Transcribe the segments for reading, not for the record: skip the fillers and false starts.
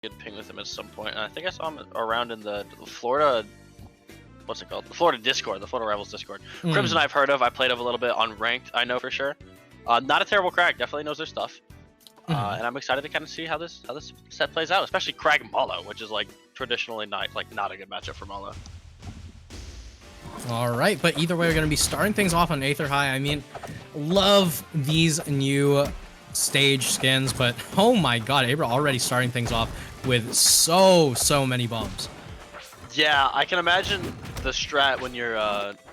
good ping with him at some point. And I think I saw him around in the Florida. What's it called? The Florida Discord, the Florida Rivals Discord. Crimson I've heard of. I played of a little bit on ranked. I know for sure. Not a terrible Kragg. Definitely knows their stuff. And I'm excited to kind of see how this set plays out, especially Kragg Mollo, which is like traditionally not a good matchup for Mollo. All right, but either way, we're going to be starting things off on Aether High. I mean, love these new stage skins, but oh my god, Abruh already starting things off with so many bombs. Yeah, I can imagine the strat when you're,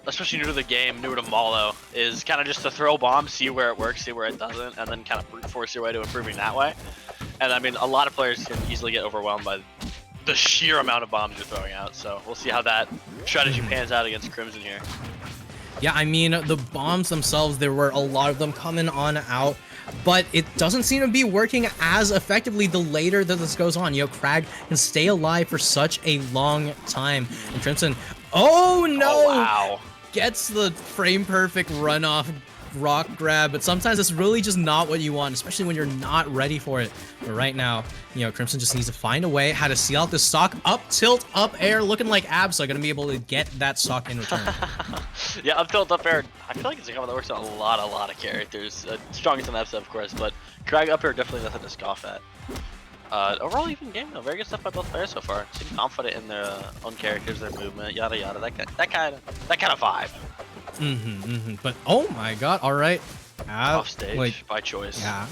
especially new to the game, new to Mollo, is kind of just to throw bombs, see where it works, see where it doesn't, and then kind of brute force your way to improving that way. And I mean, a lot of players can easily get overwhelmed by the sheer amount of bombs you're throwing out, so we'll see how that strategy pans out against Crimson here. Yeah, I mean, the bombs themselves, there were a lot of them coming on out, but it doesn't seem to be working as effectively the later that this goes on. You know, Kragg can stay alive for such a long time. And Crimson, oh no! Oh, wow. Gets the frame perfect runoff rock grab, but sometimes it's really just not what you want, especially when you're not ready for it. But right now, you know, Crimson just needs to find a way how to seal out this stock. Up tilt, up air, looking like Absa gonna be able to get that stock in return. Yeah, up tilt, up air. I feel like it's a combo that works on a lot of characters. Strongest on Absa, of course, but Kragg up air definitely nothing to scoff at. Overall, even game though. Very good stuff by both players so far. Seem confident in their own characters, their movement, yada yada. That kind of vibe. But oh my god, all right. Off stage like, by choice. Yeah.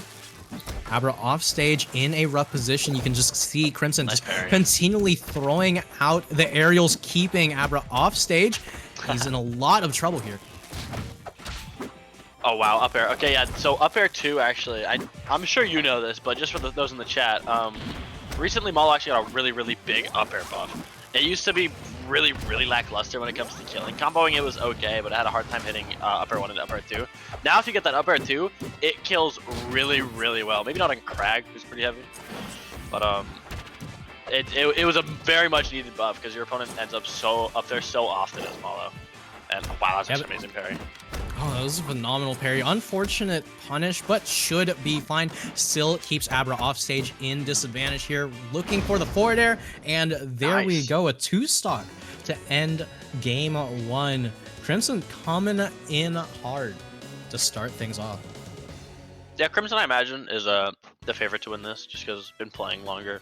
Abruh off stage in a rough position. You can just see Crimson Nice just parry. continually throwing out the aerials, keeping Abruh off stage. He's in a lot of trouble here. Oh wow, up air. Okay, yeah. So up air 2 actually. I'm sure you know this, but just for those in the chat, recently Mollo actually got a really big up air buff. It used to be really lackluster when it comes to killing. Comboing it was okay, but I had a hard time hitting up air 1 and up air 2. Now if you get that up air 2, it kills really well. Maybe not on Kragg, who's pretty heavy, but it was a very much needed buff because your opponent ends up up there so often as Mollo. And wow, that's an amazing parry. Oh, that was a phenomenal parry. Unfortunate punish, but should be fine. Still keeps Abruh off stage in disadvantage here. Looking for the forward air, and there we go. A 2-stock to end game 1. Crimson coming in hard to start things off. Yeah, Crimson I imagine is the favorite to win this, just because been playing longer.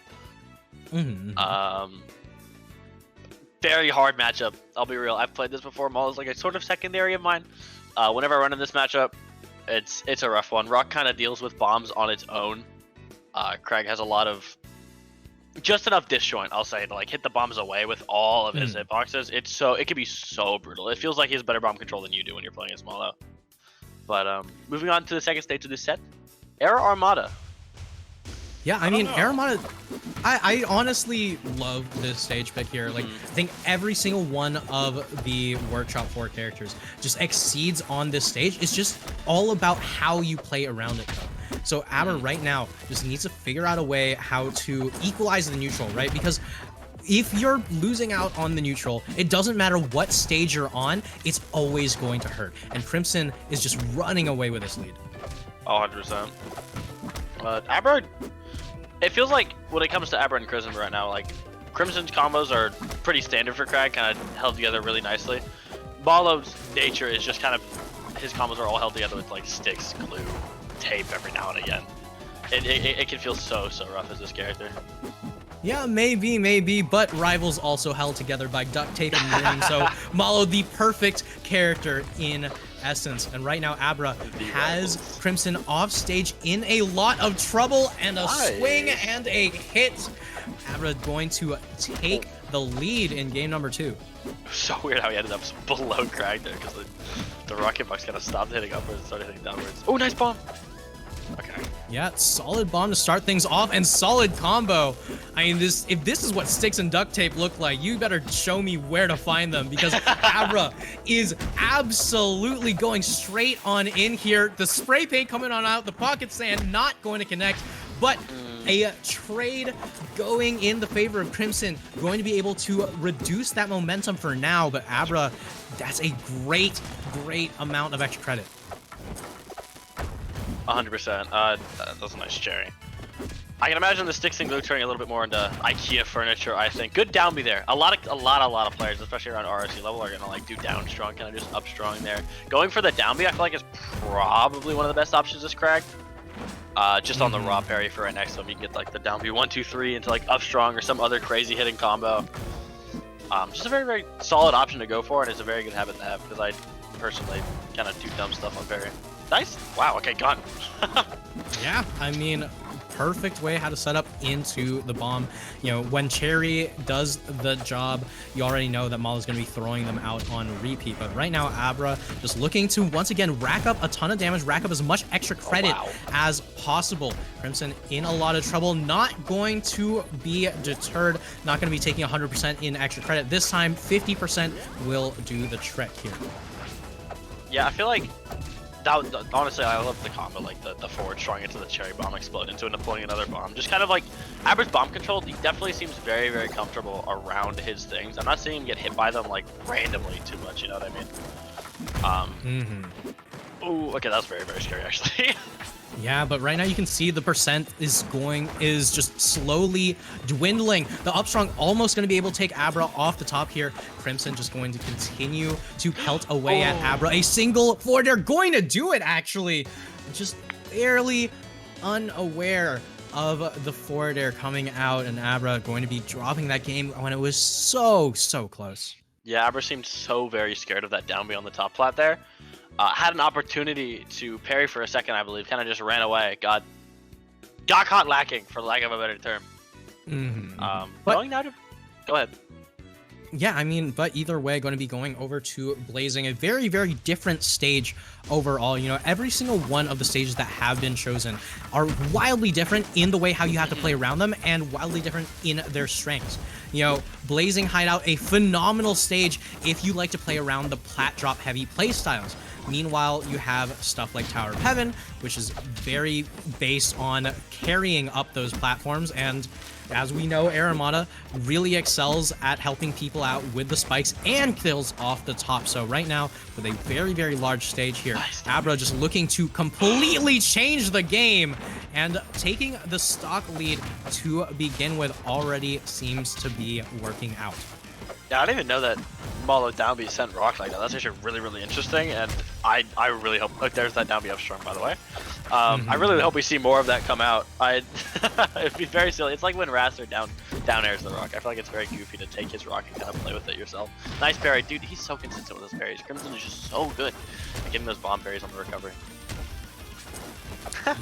Very hard matchup. I'll be real. I've played this before. Mollo's like a sort of secondary of mine. Whenever I run in this matchup, it's a rough one. Rock kind of deals with bombs on its own. Kragg has a lot of just enough disjoint, I'll say, to like hit the bombs away with all of his hitboxes. It can be so brutal. It feels like he has better bomb control than you do when you're playing as Mollo. But moving on to the second stage of this set, Era Armada. Yeah, I mean, Era Armada, I honestly love this stage pick here. Like, I think every single one of the Workshop 4 characters just exceeds on this stage. It's just all about how you play around it, though. So Abruh right now just needs to figure out a way how to equalize the neutral, right? Because if you're losing out on the neutral, it doesn't matter what stage you're on, it's always going to hurt. And Crimson is just running away with this lead. 100%. Abruh, it feels like when it comes to Abruh and Crimson right now, like Crimson's combos are pretty standard for Kragg, kind of held together really nicely. Mollo's nature is just kind of, his combos are all held together with like sticks, glue, tape every now and again. It can feel so rough as this character. Yeah, maybe, but Rivals also held together by duct tape and mirroring, so Mollo, the perfect character in essence. And right now, Abruh has Crimson off stage in a lot of trouble, and a swing and a hit. Abruh going to take the lead in game number 2. So weird how he ended up below Kragg there, because the rocket box kind of stopped hitting upwards and started hitting downwards. Oh, nice bomb! Okay. Yeah, solid bomb to start things off, and solid combo. I mean, if this is what sticks and duct tape look like, you better show me where to find them, because Abruh is absolutely going straight on in here. The spray paint coming on out, the pocket sand not going to connect, but a trade going in the favor of Crimson, going to be able to reduce that momentum for now, but Abruh, that's a great amount of extra credit. 100%. That's a nice cherry. I can imagine the sticks and glue turning a little bit more into IKEA furniture. I think good down B there. A lot of players, especially around RRC level, are gonna like do down strong, kind of just up strong there. Going for the down B, I feel like is probably one of the best options. This Kragg, just on the raw parry for right next to him, you can get like the down B 1, 2, 3 into like up strong or some other crazy hitting combo. Just a very solid option to go for, and it's a very good habit to have because I personally kind of do dumb stuff on parry. Nice. Wow. Okay, gone. Yeah, I mean, perfect way how to set up into the bomb. You know, when Cherry does the job, you already know that Mollo's going to be throwing them out on repeat. But right now, Abra just looking to once again rack up a ton of damage, rack up as much extra credit as possible. crmsn in a lot of trouble, not going to be deterred, not going to be taking 100% in extra credit. This time, 50% will do the trick here. Yeah, I feel like that, honestly, I love the combo, like the forward strong into the cherry bomb, explode into and deploying another bomb. Just kind of like Abra's bomb control, he definitely seems very comfortable around his things. I'm not seeing him get hit by them like randomly too much, you know what I mean? Oh, okay, that's very scary actually. Yeah, but right now you can see the percent is just slowly dwindling. The up strong almost going to be able to take Abra off the top here. crmsn just going to continue to pelt away at Abra. A single forward, they're going to do it actually. Just barely unaware of the forward air coming out, and Abra going to be dropping that game when it was so close. Yeah, Abra seemed so very scared of that down B on the top plat there. Had an opportunity to parry for a second, I believe. Kind of just ran away. Got caught lacking, for lack of a better term. Going now to... Go ahead. Yeah, I mean, but either way, going to be going over to Blazing, a very different stage overall. You know, every single one of the stages that have been chosen are wildly different in the way how you have to play around them, and wildly different in their strengths. You know, Blazing Hideout, a phenomenal stage if you like to play around the plat drop heavy play styles. Meanwhile, you have stuff like Tower of Heaven, which is very based on carrying up those platforms, and as we know, Aramata really excels at helping people out with the spikes and kills off the top. So right now, with a very large stage here, Abra just looking to completely change the game, and taking the stock lead to begin with already seems to be working out. Yeah, I didn't even know that Mollo down B sent rock like that. That's actually really interesting, and I really hope... Look, there's that down B up strong, by the way. I really hope we see more of that come out. It'd be very silly. It's like when Raster down airs the rock. I feel like it's very goofy to take his rock and kind of play with it yourself. Nice parry. Dude, he's so consistent with his parries. crmsn is just so good at getting those bomb parries on the recovery.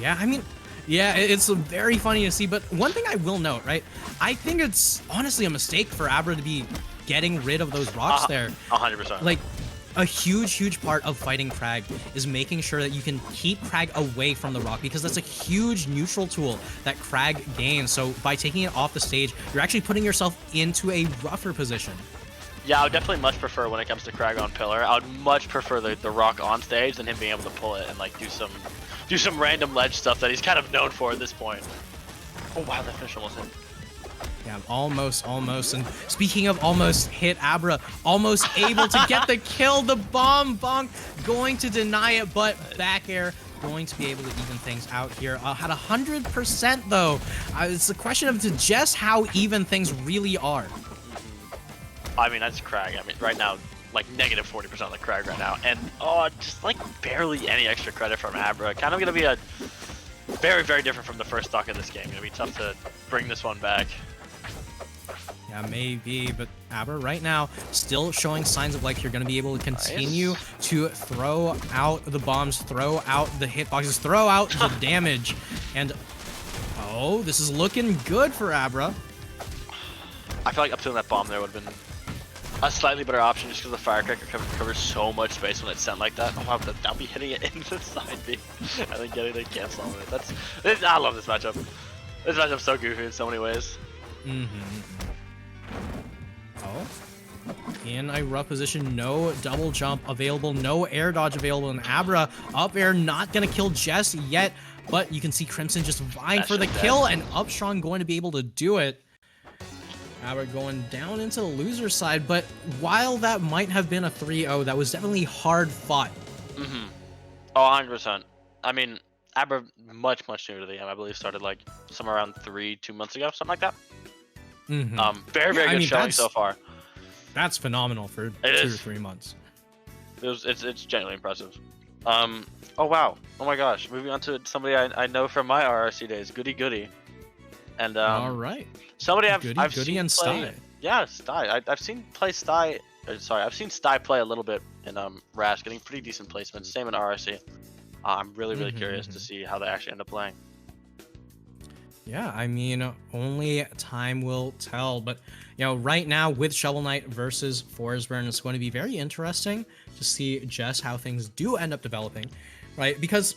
Yeah, I mean... Yeah, it's very funny to see, but one thing I will note, right? I think it's honestly a mistake for Abra to be getting rid of those rocks there. 100%. Like, a huge part of fighting Kragg is making sure that you can keep Kragg away from the rock, because that's a huge neutral tool that Kragg gains. So by taking it off the stage, you're actually putting yourself into a rougher position. Yeah, I would definitely much prefer when it comes to Kragg on pillar. I would much prefer the rock on stage than him being able to pull it and like do some random ledge stuff that he's kind of known for at this point. Oh wow, that finish almost hit. Yeah, almost. And speaking of almost hit, Abra almost able to get the kill. The bomb bonk going to deny it, but back air going to be able to even things out here. At 100% though, it's a question of just how even things really are. I mean, that's Kragg. I mean, right now, like negative 40% on the Kragg right now, and just like barely any extra credit from Abra. Kind of gonna be a very different from the first stock of this game. Gonna be tough to bring this one back. Yeah, maybe, but Abra right now still showing signs of like you're gonna be able to continue to throw out the bombs, throw out the hitboxes, throw out the damage, and oh, this is looking good for Abra. I feel like up to that bomb there would have been a slightly better option, just because the firecracker covers so much space when it's sent like that. Oh wow, that'll be hitting it into the side B and then getting the cancel on it. I love this matchup. This matchup's so goofy in so many ways. Oh, in a rough position, no double jump available, no air dodge available, and Abra up air not gonna kill just yet, but you can see crmsn just vying for the kill, and Upstrong going to be able to do it. Abra going down into the loser side, but while that might have been a 3-0, that was definitely hard fought. Oh, 100%. I mean, Aber much newer to the game. I believe started like somewhere around 2 months ago, something like that. Very Yeah, I good mean, showing so far. That's phenomenal for It 2 or is. 3 months. It's genuinely impressive. Oh wow. Oh my gosh. Moving on to somebody I know from my RRC days, Goody Goody, and All right. somebody Goody I've Goody seen and play. Sty. Yeah, Sty. I've seen play Sty. Sorry, I've seen Sty play a little bit in Rash, getting pretty decent placements. Same in RRC. I'm really curious to see how they actually end up playing. Yeah, I mean, only time will tell. But, you know, right now with Shovel Knight versus Forsburn, it's going to be very interesting to see just how things do end up developing, right? Because